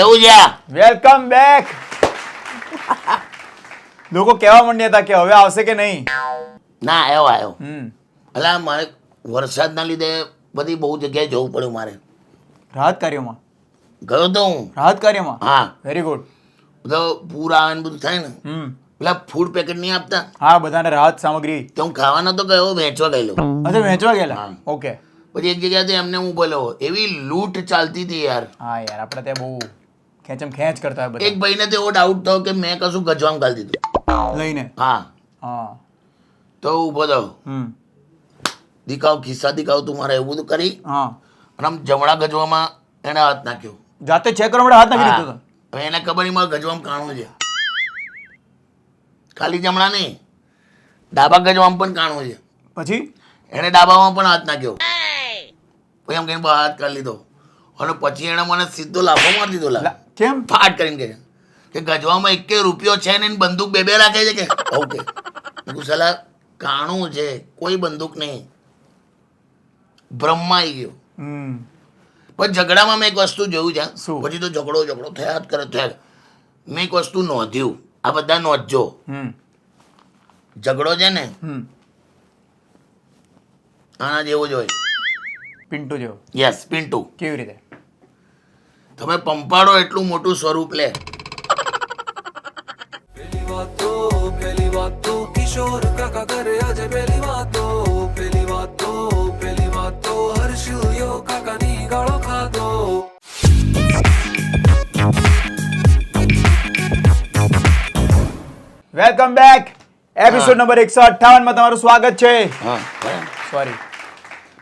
એવું છે. Welcome back. લોકો કહેવા માંડ્યા હતા કે હવે આવશે કે નહીં. ના આવ્યો. અલા મારે વરસાદના લીધે બધી બહુ જગ્યાએ જવું પડ્યું મારે. રાહત કાર્યમાં ગયો તો હું. રાહત કાર્યમાં હા વેરી ગુડ. બધો પૂર આવે ને બધું થાય ને, પેલા ફૂડ પેકેટ નહીં આપતા, હા બધાને રાહત સામગ્રી. તો હું ખાવાનો તો ગયો, વેચવા ગયેલો. અચ્છા વેચવા ગયેલા. હા. ઓકે. પછી એક જગ્યાએથી એમને હું બોલ્યો, એવી લૂંટ ચાલતી હતી યાર. હા યાર આપણે ત્યાં બહુ ખેંચમ ખેંચ કરતા હોય એક ભાઈને તો એવો ડાઉટ થયો કે મેં કશું ગજવામાં ગાળી દીધું. બધા લઈને. હા હા. તો ઊભો થયો, દીખાવ ખિસ્સા દીખાવ તું મારે એવું બધું કરી, હા અને આમ જમણા ગજવામાં એને હાથ નાખ્યો. જાતે ચેક કરવા માટે હાથ નાખી દીધો હા. હવે એને ખબર નહીં મારે ગજવામાં કાણું છે. ખાલી જમણા નહીં, ડાબા ગજવામાં પણ કાણું છે. પછી એને ડાબામાં પણ હાથ નાખ્યો. પછી આમ કહીને હાથ કાઢી લીધો, અને પછી એને મને સીધો લાફો મારી દીધો. કેમ? ફાટ કરીને કે ગજવામાં 1 રૂપિયો છે ને બંદૂક 2 રાખે છે કે ઓકે. સલા કાણું છે, કોઈ બંદૂક નહીં. બ્રહ્મા આવી ગયો. પણ ઝઘડામાં મેં એક વસ્તુ જોયું છે. શું? પછી તો ઝઘડો થયા જ કરે. મેં એક વસ્તુ નોંધ્યું, આ બધા નોંધજો. ઝઘડો છે ને આના જેવો જ હોય. પિન્ટુ જેવો. યસ, પિન્ટુ. કેવી રીતે? તમે પંપાડો એટલું મોટું સ્વરૂપ લે. પહેલી વાત તો કિશોર કાકા કરે આજે પહેલી વાત તો હર્ષિયો કાકાની ગાળો ખાધો. Welcome back. એપિસોડ નંબર 158 માં તમારું સ્વાગત છે. હા બરાબર. સોરી.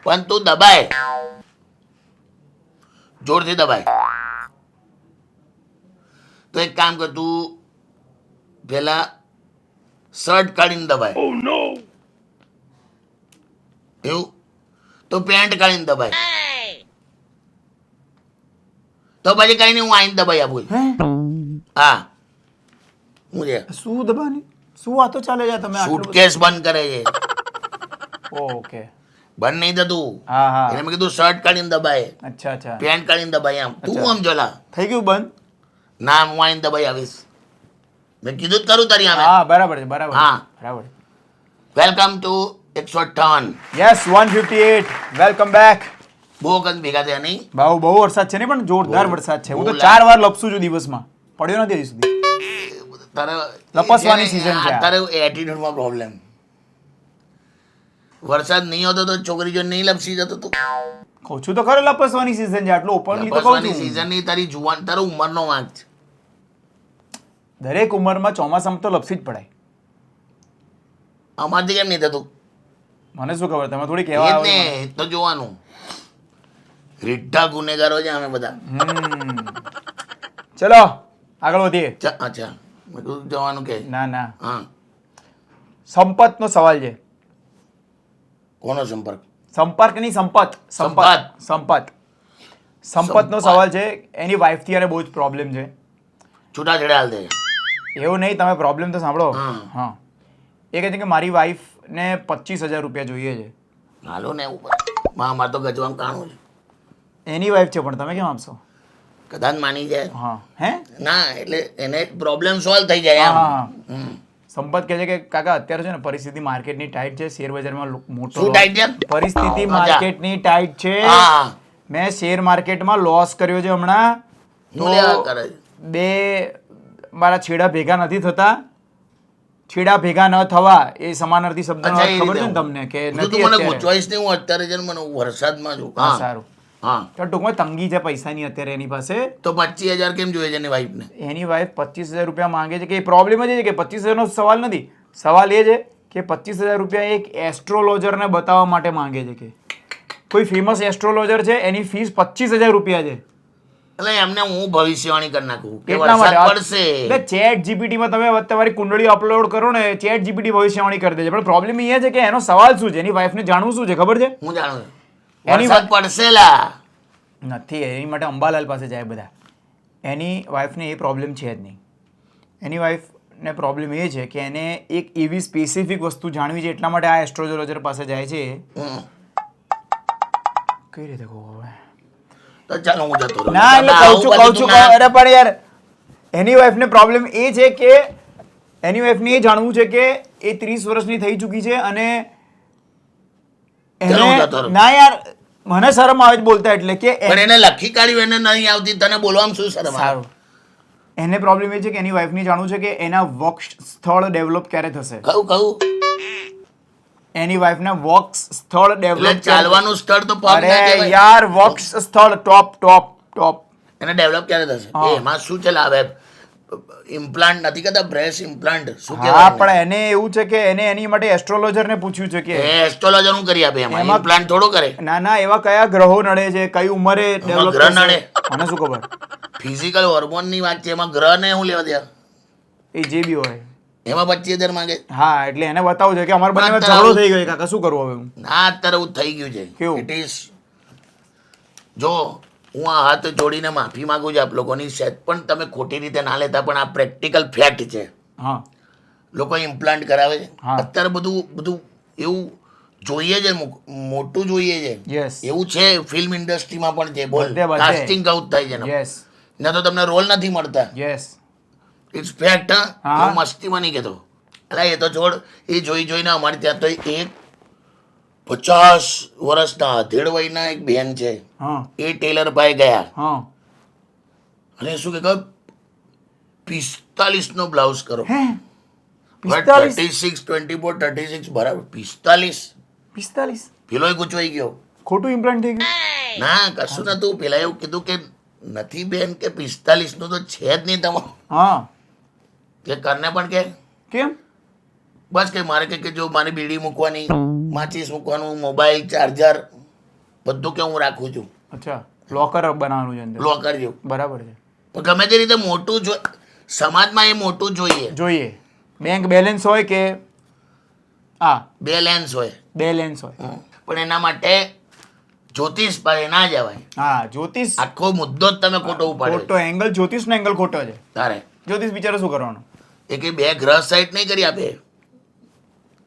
પણ તું દબાય, જોરથી દબાય. તો એક કામ કર, તું પેલા શર્ટ કાઢીને દબાય. એવું તો પેન્ટ કાઢીને દબાય. તો પછી કઈ નહીં, હું આઈને દબાઈ આપું. હા હું છે. શું દબાની? શું વાતો ચાલે છે તમે? સુટકેસ બંધ કરે છે. ઓકે. બંધ નહીં થતું. હા હા. એટલે મેં કીધું શર્ટ કાઢીને દબાય, અચ્છા અચ્છા. પેન્ટ કાઢીને દબાય. આમ તું આમ જોલા. થઈ ગયું બંધ? ના હું આઈને દબાઈ આવીશ. મેં કીધું જ કરું તારી આવે. હા બરાબર છે બરાબર. હા. બરાબર. Welcome to 158. Yes 158. Welcome back. બહુ વખત ભેગા થયા નહીં. બહુ વરસાદ છે ને, પણ જોરદાર વરસાદ છે. હું તો બહુ 4 વાર લપસું છું દિવસમાં, પડ્યો નથી હજી સુધી. તારે લપસવાની season છે આ. તારે એટીટ્યુડમાં પ્રોબ્લેમ. વરસાદ નહીં હોતો તો છોકરી જો નહીં લપસી જતો તું. કહું છું તો ખરો લપસવાની સીઝન છે, આટલું ઓપનલી તો કહું લપસવાની છું. season ની તારી જુવાન, તારો ઉંમરનો વાંક છે. દરેક ઉંમરમાં ચોમાસામાં તો લપસી જ પડાય. અમારથી કેમ નહીં થતું? મને શું ખબર, તમે થોડી એ કહેવા જ આવો ને, મને. તો જોવાનું. રીઢા ગુનેગારો છે અમે બધા. ચલો આગળ વધીએ. અચ્છા મેં કીધું જવાનું કે ના ના, હા. સંપતનો સવાલ છે. કોનો સંપર્ક? સંપર્ક નહીં, સંપત. સંપતનો સવાલ છે. એની વાઈફથી એને બહુ જ પ્રોબ્લેમ છે. છૂટાછેડા હાલ દે. એવું નહીં, તમે પ્રોબ્લેમ તો સાંભળો. હા. હા, એ કહે છે કે મારી વાઈફને 25,000 રૂપિયા જોઈએ છે. હાલો ને ઉપર મારે તો ગજવામાં કાણું છે. એની વાઈફ છે, પણ તમે કેમ આપશો? કદાચ માની જાય. હા હે. ના એટલે એને પ્રોબ્લેમ સોલ્વ થઈ જાય હા, એમ. હા. સંપત કહે છે કે કાકા અત્યારે છે ને પરિસ્થિતિ માર્કેટની ટાઈટ છે, શેર બજારમાં મોટો શું ટાઈટ છે? પરિસ્થિતિ હા, માર્કેટની ટાઈટ છે. હા. મેં શેર માર્કેટમાં લોસ કર્યો છે હમણાં. શું લેવા કરે છે? બે મારા છેડા ભેગા નથી થતા. છેડા ભેગા ન થવા એ સમાનાર્થી શબ્દનો અચ્છા, અર્થ એ ખબર રીતે છે ને તમને કે તું નથી મને અત્યારે. ગુચવાઈશ નહીં, હું અત્યારે છે ને મને વરસાદમાં છું. હા, સારું. હા તો ટૂંકમાં તંગી છે પૈસાની અત્યારે એની પાસે. તો 25,000 કેમ જોઈએ છે એની વાઈફને? એની વાઈફ 25,000 રૂપિયા માંગે છે. કે એ પ્રોબ્લેમ જ એ છે કે 25,000 નો સવાલ નથી. સવાલ એ છે કે 25,000 રૂપિયા એક એસ્ટ્રોલોજરને બતાવવા માટે માંગે છે. કે કોઈ ફેમસ એસ્ટ્રોલોજર છે, એની ફીસ 25,000 રૂપિયા છે. એટલે એમને હું ભવિષ્યવાણી કરી નાખું કે એટલા વરસાદ માટે પડશે. એટલે ચેટ જીપીટીમાં તમે તમારી કુંડળી અપલોડ કરો ને, ચેટ જીપીટી ભવિષ્યવાણી કરી દે છે. પણ પ્રોબ્લેમ એ છે કે એનો સવાલ શું છે, એની વાઈફને જાણવું શું છે ખબર છે? હું જાણું છું. એની વરસાદ પડશે લા. નથી, એની માટે અંબાલાલ પાસે જાય બધા. એની વાઈફને એ પ્રોબ્લેમ છે જ નહીં. એની વાઈફને પ્રોબ્લેમ એ છે કે એને એક એવી સ્પેસિફિક વસ્તુ જાણવી છે, એટલા માટે આ એસ્ટ્રોલોજર પાસે જાય છે. હમ. કઈ રીતે કહું હવે? તો ચાલો હું જતો રહું. ના એટલે તમે કહું આવું છું બધું ના- અરે પણ યાર એની વાઈફને પ્રોબ્લેમ એ છે કે એની વાઈફને એ જાણવું છે કે એ 30 વર્ષની થઈ ચૂકી છે અને ચાલો હું એને જતો રહું. ના યાર મને શરમ આવે છે બોલતા એટલે કે પણ એને લખી કાઢ્યું એને નહીં આવતી તને બોલવામાં શું શરમ આવે? સારું એને પ્રોબ્લેમ એ છે કે એની વાઈફને જાણવું છે કે એના વર્ક સ્થળ ડેવલપ ક્યારે થશે કહું એની વાઈફના વર્ક સ્થળ એટલે ડેવલપ ચાલવાનું સ્થળ તો પગ ના અરે કહેવાય. યાર વર્ક સ્થળ ટોપ એને ડેવલપ ક્યારે થશે? હા. એમાં શું છે લાવે? ઇમ્પ્લાન્ટ નથી કરતા, બ્રેસ્ટ ઇમ્પ્લાન્ટ શું હા કહેવાય પણ એને એવું છે કે એને એની માટે એસ્ટ્રોલોજર ને પૂછ્યું છે કે એસ્ટ્રોલોજર નું કરી આપે એમાં એમાં- ઇમ્પ્લાન્ટ થોડો કરે. ના એવા કયા ગ્રહો નડે છે કઈ ઉંમરે ડેવલપ ગ્રહ નડે? મને શું ખબર ફિઝિકલ હોર્મોન ની વાત છે, એમાં ગ્રહ ને હું લેવા દે? એ જે બી હોય એમાં 25,000 માંગે. હા એટલે એને બતાવવું છે કે અમારા બંને અત્યારે ઝઘડો આવું- થઈ ગયો કાકા શું કરવું હવે હું ના અત્યારે એવું થઈ ગયું છે. કેવું? It is- જો હું આ હાથ જોડીને માફી માંગુ છું આપ લોકોની, સેજ પણ તમે ખોટી રીતે ના લેતા, પણ આ પ્રેક્ટિકલ ફેક્ટ છે. હા લોકો ઇમ્પ્લાન્ટ કરાવે છે હા. અત્યારે બધું એવું જોઈએ છે, મોટું જોઈએ છે. યસ એવું છે ફિલ્મ ઇન્ડસ્ટ્રીમાં પણ છે. બોલ બધે. કાસ્ટિંગ આઉટ થાય છે ને. યસ ના તો તમને રોલ નથી મળતા. Yes it's fact. હા. હું મસ્તીમાં નહીં કહેતો. અલા એ તો છોડ, એ જોઈને અમારે ત્યાં તો એક 50 વર્ષના અધેડ વયના એક બેન છે, હા એ ટેલર પાસે ગયા હા અને શું કે ખબર? 45 નો બ્લાઉઝ કરો. હે 45 36 24 36 બરાબર 45. 45 પેલો ગૂંચવાઈ ગયો. ખોટું ઇમ્પ્લાન્ટ થઈ ગયું ના કશું નતું. પેલા એવું કીધું કે નથી બેન કે 45 નું તો છે જ નહીં તમારું. હા કે કરને પણ કે કેમ બસ કે મારે કે જો મારી બીડી મૂકવાની, માચીસ મૂકવાનું, મોબાઈલ ચાર્જર બધું કે હું રાખું છું અચ્છા લોકર બનાવવાનું છે અંદર લોકર જેવું. બરાબર છે પણ ગમે તે રીતે મોટું સમાજમાં એ મોટું જોઈએ. જોઈએ બેંક બેલેન્સ હોય કે હા બેલેન્સ હોય. બેલેન્સ હોય પણ એના માટે જ્યોતિષ પાસે ના જવાય. હા જ્યોતિષ આખો મુદ્દો જ તમે ખોટો ઉપાડ્યો ખોટો એંગલ જ્યોતિષનો એંગલ ખોટો છે તારે. જ્યોતિષ બિચારો શું કરવાનું એ કે બે ગ્રહ સાઈડ નહીં કરી આપે.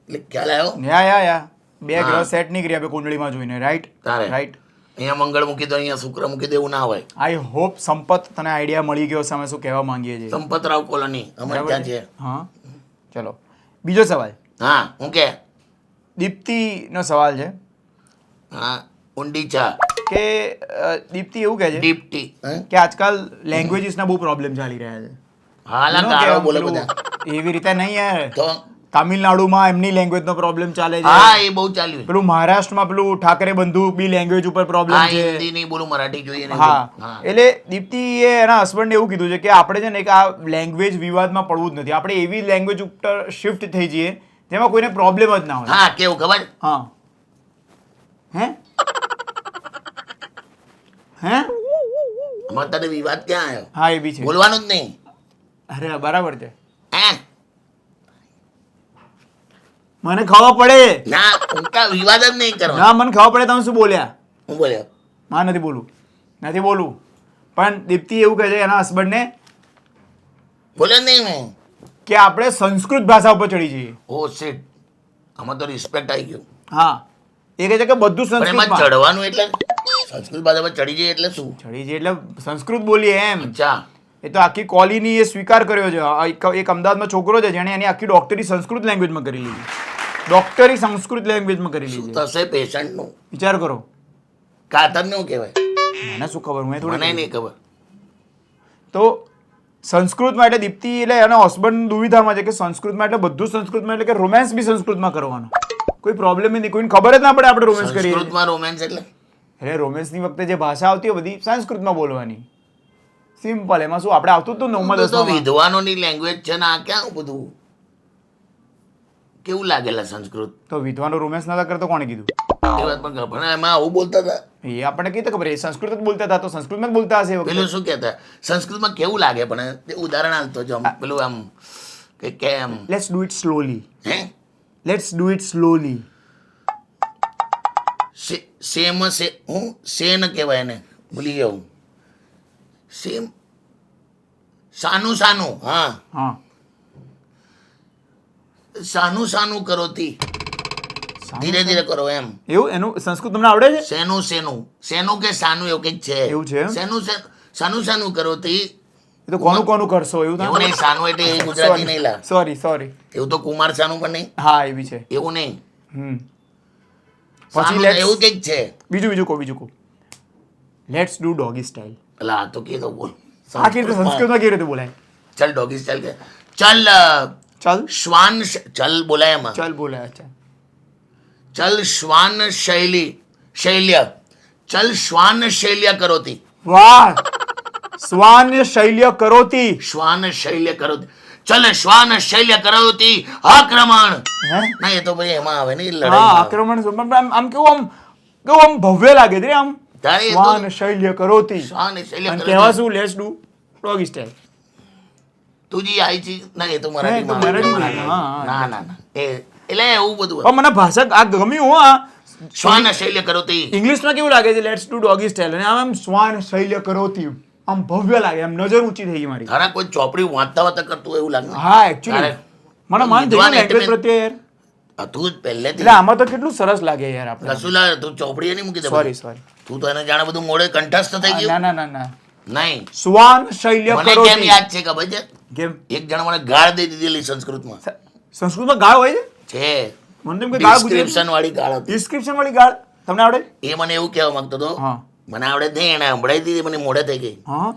એટલે ખ્યાલ આવ્યો? યા બે હા. ગ્રહ સેટ નહીં કરી આપે કુંડળીમાં જોઈને રાઈટ તારે. રાઈટ અહીંયા મંગળ મૂકી દો, અહીંયા શુક્ર મૂકી દો, એવું ના હોય. આઈ હોપ સંપત તને આઈડિયા મળી ગયો છે અમે શું કહેવા માંગીએ છીએ સંપતરાવ કોલોની અમારે બરાબર ત્યાં છે? છે. હા ચલો બીજો સવાલ હા હું કે દીપ્તિનો સવાલ છે હા ઊંડી ચા કે દીપ્તિ એવું કહે છે ડીપટી. કે આજકાલ લેંગ્વેજીસના બહુ પ્રોબ્લેમ ચાલી રહ્યા છે હાલા એનો ગાળો કે બોલે પેલું બધા. એવી રીતે નહીં યાર તો તામિલનાડુમાં એમની લેંગ્વેજનો પ્રોબ્લેમ ચાલે છે હા એ બહુ ચાલ્યું. પેલું મહારાષ્ટ્રમાં પેલું ઠાકરે બંધુ બી લેંગ્વેજ ઉપર પ્રોબ્લેમ હા છે હિન્દી નહીં બોલું, મરાઠી જોઈએ ને. હા હા એટલે દીપ્તિએ એના હસબન્ડને એવું કીધું છે કે આપણે છે ને એક આ લેંગ્વેજ વિવાદમાં પડવું જ નથી આપણે એવી લેંગ્વેજ ઉપર શિફ્ટ થઈ જઈએ જેમાં કોઈને પ્રોબ્લેમ જ ના હોય હા કેવું ખબર? હા હે હે અમારે તને વિવાદ ક્યાં આવ્યો? હા એ બી છે બોલવાનું જ નહીં. અરે બરાબર છે હે મને ખબર પડે ના ઉનકા વિવાદ જ નહીં કરવાનો. ના મને ખબર પડે તમે શું બોલ્યા હું બોલ્યો માં નથી બોલવું પણ દીપ્તિ એવું કહે છે એના હસબન્ડને બોલ્યો જ નહીં મેં. કે આપણે સંસ્કૃત ભાષા ઉપર ચડી જઈએ ઓ શિટ, આમાં તો રિસ્પેક્ટ આવી ગયું. હા એ કહે છે કે બધું પણ એમાં સંસ્કૃતમાં ચડવાનું એટલે સંસ્કૃત ભાષા પર ચડી જાય એટલે શું? ચડી જઈએ એટલે સંસ્કૃત બોલીએ એમ અચ્છા એ તો આખી કોલીની એ સ્વીકાર કર્યો છે એક અમદાવાદમાં છોકરો છે જેણે એની આખી ડોક્ટરી સંસ્કૃત લેંગ્વેજમાં કરી લીધી ડોક્ટરી સંસ્કૃત લેંગ્વેજમાં કરી શું લીધી થશે પેશન્ટનું? વિચાર કરો કાતરને શું કહેવાય? મને શું ખબર મને મેં થોડી નહીં ખબર. તો સંસ્કૃતમાં એટલે દીપ્તિ એટલે એના હસબન્ડ દુવિધામાં છે કે સંસ્કૃતમાં એટલે બધું સંસ્કૃતમાં એટલે કે રોમેન્સ બી સંસ્કૃતમાં કરવાનો કોઈ પ્રોબ્લેમ નહીં કોઈને ખબર જ ના પડે આપણે રોમેન્સ કરીએ સંસ્કૃતમાં રોમેન્સ એટલે એટલે રોમેન્સની વખતે જે ભાષા આવતી હોય બધી સંસ્કૃતમાં બોલવાની સિમ્પલ એમાં શું આપણે આવતું હતું નવમા તો દસમામાં વિદ્વાનોની લેંગ્વેજ છે ને આ ક્યાં બધું કેવું લાગેલા સંસ્કૃત? તો વિદ્વાનો રોમેન્સ નતા કરતો કોણે કીધું એ વાત પણ ખબર. પણ એમાં આવું બોલતા હતા. એ આપણને કઈ તો ખબર એ સંસ્કૃત જ બોલતા હતા તો સંસ્કૃતમાં જ બોલતા હશે એ વખતે. પેલું શું કહેતા સંસ્કૃતમાં કેવું લાગે? પણ તે ઉદાહરણ હાલતો જો આમ પેલું આમ કે કેમ લેટ્સ ડુ ઇટ સ્લોલી હે let's do it slowly same હું સેન કહેવાય એને ભૂલી ગયો હું. સેમ સાનું સાનું હા હા સાનું સાનું કરોતી ધીરે ધીરે કરો એમ. એવું એનું સંસ્કૃત તમને આવડે છે? શેનું શેનું શેનું કે સાનું એવું કંઈક છે. એવું છે એમ? શાનું શાનું કરો તે એ તો કોનું કોનું કરશો એવું એવું નહીં. સાનું એટલે એ ગુજરાતી નહીં લા. સોરી એવું તો કુમાર સાનું પણ નહીં. હા એવી છે. એવું નહીં. પછી સાનું let's- એવું કંઈક છે. બીજું કહો લેટ્સ ડુ ડોગી સ્ટાઇલ. પેલા આ તો કીધું બોલ. આ કેવી રીતે સંસ્કૃતમાં કેવી રીતે બોલાય? ચલ ડોગી સ્ટાઇલ કે ચલ ચાલ શ્વાન ચલ બોલાય એમાં. ચાલ બોલાય. અચ્છા ચલ શ્વાન શૈલ્ય ચલ શ્વાન શૈલ્ય કરોતી. વાહ શ્વાન શૈલ્ય કરોતી. શ્વાન શૈલ્ય કરોતી. ચલ શ્વાન શૈલ્ય કરોતી આક્રમણ. હે ના એ તો ભાઈ એમાં આવે ને હા લડાઈ. આક્રમણ આમ કેવું ભવ્ય લાગે છે આમ. તારે એ તો શ્વાન શૈલ્ય કરોતી. શ્વાન શૈલ્ય અને કરોતી. કહેવા શું લેટ્સ ડુ ડોગી સ્ટાઇલ. તુજી આઈ છી ના એ તો હે, તો મરાઠીમાં મરાઠીમાં. આવે. હા, ના ના ના એ એટલે એવું બધું પણ મને ભાષા આ ગમ્યું હો આ. શ્વાન શૈલ્ય કરોતી. ઇંગ્લિશમાં કેવું લાગે છે લેટ્સ ડુ ડોગી સ્ટાઇલ અને આમ શ્વાન શૈલ્ય કરોતી આમ ભવ્ય લાગે આમ નજર ઊંચી થઈ ગઈ મારી. તારા કોઈ ચોપડી વાંચતા કરતું હોય એવું લાગે. હા એકચ્યુઅલી તારે મને માન થઈ વિદ્વાન લેંગ્વેજ એટલે પ્રત્યે યાર. તું જ પહેલેથી એટલે આમાં તો કેટલું સરસ લાગે યાર આપણે. રસુલા તું ચોપડી નહીં મૂકી દે સોરી બધું. સોરી તું તો એને જાણે બધું મોડે કંઠસ્થ થઈ ગયું. ના નહીં શ્વાન શૈલ્ય મને કેમ કરોતી. યાદ છે ખબર છે કેમ એક જણ મને ગાળ દઈ દીધેલી સંસ્કૃતમાં સંસ્કૃતમાં ગાળ હોય છે? છે મને તેમ કે ગાળ ગુજરાતી ડિસ્ક્રિપ્શન વાળી ગાળ હતી. ડિસ્ક્રિપ્શન વાળી ગાળ તમને આવડે? એ મને એવું કહેવા માંગતો હતો હા મને આવડે જ નહીં એને સંભળાઈ દીધી મને મોઢે થઈ ગઈ. હા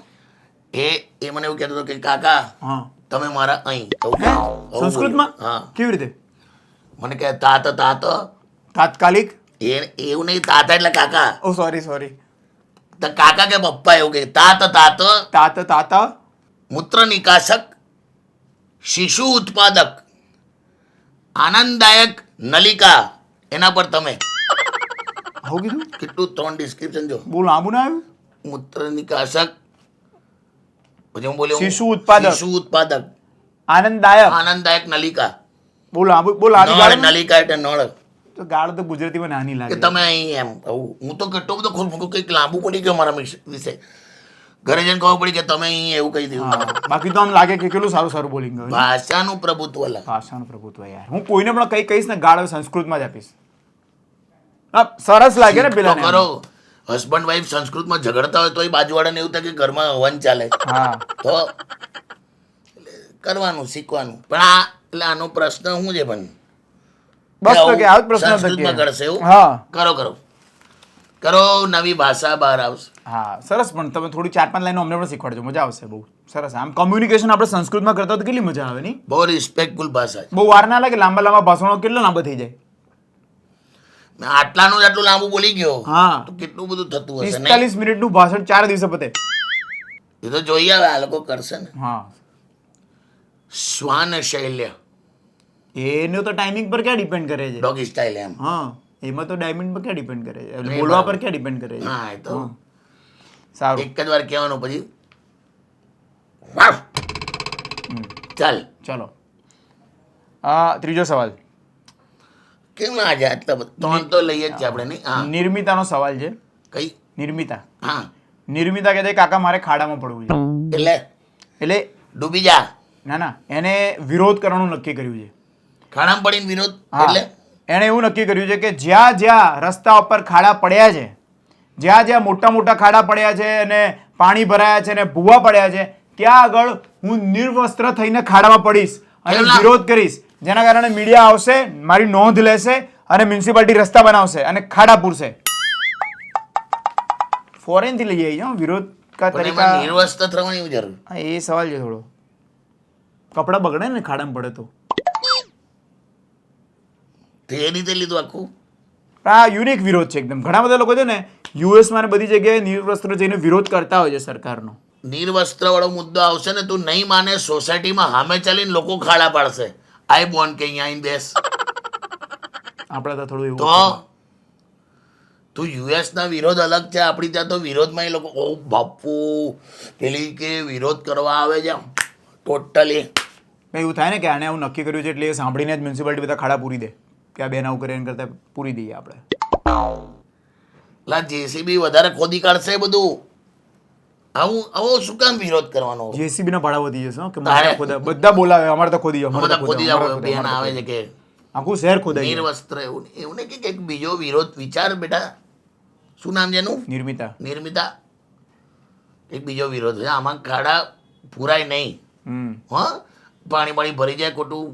એ મને એવું કહેતો હતો કે કાકા હા તમે મારા અહીં એવું હે? બોલ્યો. સંસ્કૃતમાં હા કેવી રીતે? મને કહે તાત તાત્કાલિક એવું નહીં તાતા એટલે કાકા ઓ સોરી તો કાકા કે પપ્પા એવું કે તાત તાત મૂત્ર નિકાશક શિશુ ઉત્પાદક આનંદદાયક નલિકા એના પર તમે આવું કીધું? કેટલું 3 ડિસ્ક્રિપ્શન જો બહુ લાંબુ ના આવ્યું? મૂત્ર નિકાશક પછી હું બોલ્યો શિશુ ઉત્પાદક. શિશુ ઉત્પાદક આનંદદાયક. આનંદદાયક નલિકા બહુ લાંબી નળ ગાળ. નલિકા એટલે નળ તો ગાળ તો ગુજરાતીમાં નાની કે લાગે. તમે અહીં એમ આવું હું તો કેટલો બધો ખોલ કંઈક લાંબુ પડી ગયો મારા વિશે ઘરે જઈને ખબર પડી કે તમે અહીં એવું કહી દીધું. હા, બાકી તો આમ લાગે કે કેટલું સારું બોલિંગ ગયું. ભાષાનું પ્રભુત્વ લા. ભાષાનું પ્રભુત્વ યાર. હું કોઈને પણ કઈ કહીશ ને ગાળ હવે સંસ્કૃતમાં જ આપીશ. હા, સરસ લાગે ને પેલા તો કરો હસબન્ડ વાઈફ સંસ્કૃતમાં ઝઘડતા હોય તો એ બાજુવાળાને એવું થાય કે ઘરમાં હવન ચાલે હા તો કરવાનું શીખવાનું પણ આ એટલે આનો પ્રશ્ન શું છે પણ બસ તો કે આવો જ પ્રશ્ન હતો સંસ્કૃતમાં કે. કરશે એવું હા કરો નવી ભાષા બહાર આવશે. હા સરસ પણ તમે થોડી 4-5 લાઈનો અમને પણ શીખવાડજો મજા આવશે બહુ સરસ. આમ કમ્યુનિકેશન આપણે સંસ્કૃતમાં કરતા હોય તો કેટલી મજા આવે નહીં? બહુ રિસ્પેક્ટફુલ ભાષા છે. બહુ વાર ના લાગે. લાંબા ભાષણો કેટલા લાંબા થઈ જાય. મેં આટલાનું જ આટલું લાંબુ બોલી ગયો હા તો કેટલું બધું થતું હશે ને 45 મિનિટનું ભાષણ 4 દિવસે પતે. એ તો જોઈએ હવે આ લોકો કરશે ને. હા શ્વાન શૈલ્ય એનો તો ટાઈમિંગ પર ક્યાં ડિપેન્ડ કરે છે? ડોગી સ્ટાઇલ એમ. હા એમાં તો ડાયમંડ પર ક્યાં ડિપેન્ડ કરે છે? એટલે બોલવા પર ક્યાં ડિપેન્ડ કરે છે? હા એ તો સારું એક જ વાર કહેવાનું પછી વાહ. ચાલ ચલો ત્રીજો સવાલ કેમ ના આજે આટલા બધા 3 તો લઈએ જ છે આપણે નહીં. હા નિર્મિતાનો સવાલ છે. કઈ નિર્મિતા હા નિર્મિતા કહે છે કાકા મારે ખાડામાં પડવું છે. એટલે ડૂબી જા ના એને વિરોધ કરવાનું નક્કી કર્યું છે. ખાડામાં પડીને વિરોધ હા એટલે એણે એવું નક્કી કર્યું છે કે જ્યાં જ્યાં રસ્તા ઉપર ખાડા પડ્યા છે, જ્યાં જ્યાં મોટા મોટા ખાડા પડ્યા છે અને પાણી ભરાયા છે અને ભૂવા પડ્યા છે ત્યાં આગળ હું નિર્વસ્ત્ર થઈને ખાડામાં પડીશ અને કેમ ના? વિરોધ કરીશ. જેના કારણે મીડિયા આવશે, મારી નોંધ લેશે અને મ્યુનિસિપાલિટી રસ્તા બનાવશે અને ખાડા પૂરશે. ફોરેન થી લઈ આવી જાઓ વિરોધ કા પણ તરીકા. એમાં નિર્વસ્ત્ર થવાની જરૂર. હા, એ સવાલ છે થોડો. કપડા બગડે ને ખાડામાં પડે તો. તો એ રીતે લીધું આખું. આ યુનિક વિરોધ છે એકદમ. ઘણા બધા લોકો છે ને યુએસમાં ને બધી જગ્યાએ નિર્વસ્ત્ર જઈને વિરોધ કરતા હોય છે સરકારનો. નિર્વસ્ત્ર વાળો મુદ્દો આવશે ને તું નહીં માને સોસાયટીમાં સામે ચાલીને લોકો ખાડા પાડશે. આઈ બોન કે અહીંયા આવીને બેસ આપણે તો થોડું એવું તો તું યુએસ ના વિરોધ અલગ છે. આપણી ત્યાં તો વિરોધમાં એ લોકો ઓ બાપુ પેલી કે વિરોધ કરવા આવે છે ટોટલી. એવું થાય ને કે આને આવું નક્કી કર્યું છે એટલે એ સાંભળીને જ મ્યુનિસિપાલિટી બધા ખાડા પૂરી દે કે આ બેન આવું કરે એના કરતા પૂરી દઈએ આપણે. લા જેસીબી વધારે ખોદી કાઢશે બધું. આવો શું કામ વિરોધ કરવાનો? જેસીબી ના ભાડા વધી જશે હો કે તારે. મારે ખોદા બધા બોલાવે અમારે તો ખોદી જાઓ, બધા અમારે તો ખોદી ખોદી જાવ બેન આવે છે કે આખું શહેર ખોદાઈ ગયું. નિર્વસ્ત્ર એવું નહીં. એવું નહીં કે કંઈક બીજો વિરોધ વિચાર બેટા. શું નામ છે એનું? નિર્મિતા. નિર્મિતા. એક બીજો વિરોધ છે. આમાં ખાડા પૂરાય નહીં. હા, પાણી પાણી ભરી જાય ખોટું.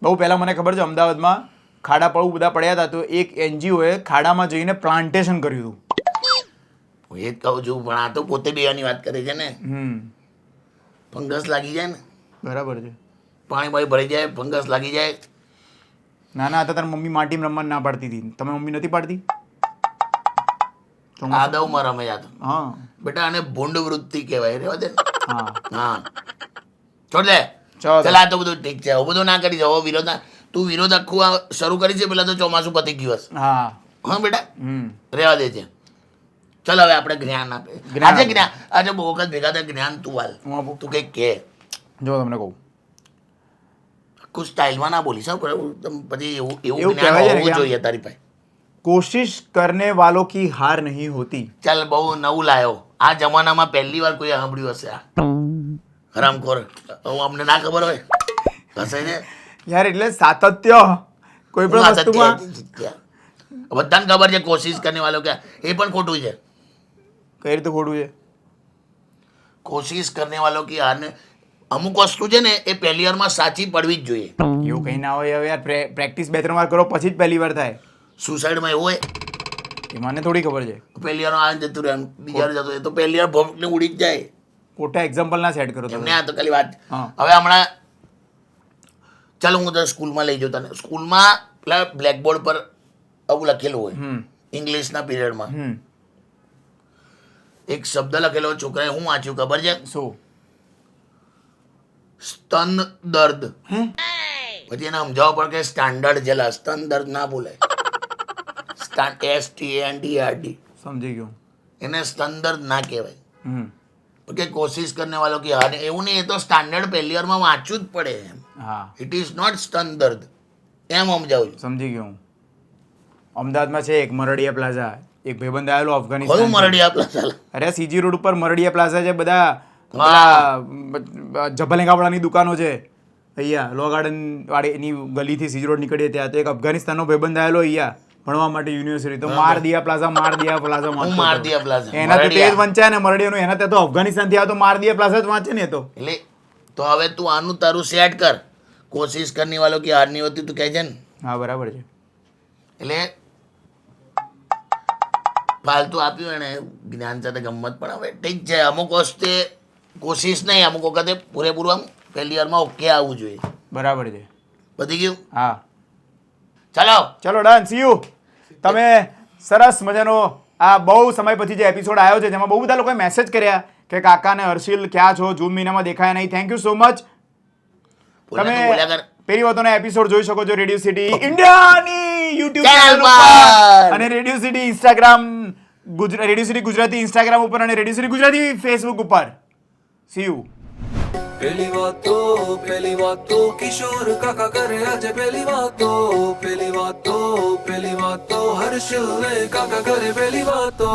બહુ પહેલા મને ખબર છે અમદાવાદમાં ખાડા બહુ બધા પડ્યા હતા તો એક NGO એ ખાડામાં જઈને પ્લાન્ટેશન કર્યું હતું. હું એ જ કહું છું, પણ આ તો પોતે બેવાની વાત કરે છે ને. ફંગસ લાગી જાય ને, બરાબર છે. પાણી પાણી ભરી જાય, ફંગસ લાગી જાય. નાના હતા તાર મમ્મી માટીમાં રમવા ના પાડતી હતી, તમે મમ્મી નથી પાડતી? આદવમાં રમે જાતો હા બેટા, આને ભૂંડ વૃત્તિ કહેવાય. રેવા દે ને. હા હા, છોડ દે. ચાલો. ચાલ, આ તો બધું ઠીક છે. હવે બધું ના કરી જાવ. વિરોધ તું વિરોધ આખું આ શરૂ કરી છે પેલા તો ચોમાસું પતી ગયું હશે. હા હા બેટા, હમ રેવા દે છે. ચાલ હવે આપણે જ્ઞાન આપે. આજે જ્ઞાન, આજે બહુ વખત ભેગા થાય. જ્ઞાન તું હાલ, હું આપું. તું કંઈક કહે. જો તમને કહું, આખું સ્ટાઇલમાં ના બોલીશ હો, પણ પછી એવું એવું જ્ઞાન કહેવાય છે ને હોવું કે આમ- જોઈએ તારી પાસે. કોશિશ કરને વાલો કી હાર નહીં હોતી. ચાલ, બહુ નવું લાયો. આ જમાનામાં પહેલી વાર કોઈ સાંભળ્યું હશે આ હરામખોર. હવે અમને ના ખબર હોય હશે ને. યાર એટલે સાતત્ય કોઈ પણ હું વસ્તુમાં. બધાને ખબર છે કોશિશ કરને વાલો કે એ પણ ખોટું છે. કઈ રીતે ખોટું છે? કોશિશ કરને વાલો કી હારને અમુક વસ્તુ છે ને એ પહેલી વારમાં સાચી પડવી જ જોઈએ. એવું કઈ ના હોય. હવે યાર પ્રેક્ટિસ 2-3 વાર કરો પછી જ પહેલી વાર થાય. સુસાઇડમાં એવું હોય, એ મને થોડી ખબર છે. પહેલી વાર આ જતું રહે, બીજા વાર જતું રહે, તો પહેલી વાર ભોગને ઉડી જ જાય. ખોટા એક્ઝામ્પલ ના સેટ કરો તમે. એમને આ તો ખાલી વાત. હા. હવે હમણાં ચાલો હું તને સ્કૂલમાં લઈ જાઉં. તને સ્કૂલમાં પેલા બ્લેકબોર્ડ પર આવું લખેલું હોય ઇંગ્લિશના પીરિયડમાં. એક શબ્દ લખેલો હોય, છોકરાએ હું વાંચ્યું ખબર છે? શું? સ્તન દર્દ. પછી એને સમજાવવા પડે કે સ્ટાન્ડર્ડ જેલા સ્તન દર્દ ના બોલાય. STANDRD. સમજી ગયો. એને સ્તન દર્દ ના કહેવાય. હમ કે કોશિશ કરને વાલો કે હાર એવું નહીં. એ તો સ્ટાન્ડર્ડ પહેલી વારમાં વાંચવું જ પડે એમ. હા ઇટ ઇઝ નોટ સ્તન દર્દ એમ સમજાવું છું. સમજી ગયો હું. અમદાવાદમાં છે એક મરડિયા પ્લાઝા. એક ભાઈબંધ આવેલો કયું અફઘાનિસ્તાન. મરડી આપલા ચાલ. અરે CG રોડ ઉપર મરડિયા પ્લાઝા છે. બધા જભલેંગાવાળાની દુકાનો છે અહીંયા લો ગાર્ડન વાળીની ગલીથી CG રોડ નીકળીએ ત્યાં તો એક અફઘાનિસ્તાનનો ભાઈબંધ આવેલો અહીંયા ભણવા માટે યુનિવર્સિટી. તો માર દિયા પ્લાઝા હું માર દિયા પ્લાઝા એના તો તે જ વંચાય ને મરડિયાનું. એના ત્યાં તો અફઘાનિસ્તાનથી આવતો માર દિયા પ્લાઝા જ વાંચે ને. તો એટલે તો હવે તું આનું તારું સેટ કર. કોશિશ કરને વાલો કે હાર નહીં હોતી તું કહે છે ને. હા બરાબર છે. એટલે ફાલતુ આપ્યું એને જ્ઞાન સાથે ગમત. પણ હવે ઠીક છે, અમુક વસ્તુ કોશિશ નહીં, અમુક વખતે પૂરેપૂરું આમ પહેલી વારમાં ઓકે આવવું જોઈએ. બરાબર છે. પતી ગયું? હા ચાલો ચલો ડન. C you. તમે સરસ મજાનો આ બહુ સમય પછી જે એપિસોડ આવ્યો છે જેમાં બહુ બધા લોકોએ મેસેજ કર્યા કે કાકા ને હર્ષિલ ક્યાં છો, જૂન મહિનામાં દેખાયા નહીં. Thank you so much. તમે બોલ્યા કર. પેલી વાતોના એપિસોડ જોઈ શકો છો રેડિયો સિટી ઇન્ડિયાની યુટ્યુબ ચેનલ ચેનલ ઉપર પર અને radio city Instagram radio city Gujarati Instagram ઉપર અને રેડિયો સિટી ગુજરાતી ફેસબુક ઉપર. C you. पहली बात तो किशोर काका करे आज पहली बात तो हर्ष काका करे पहली बात तो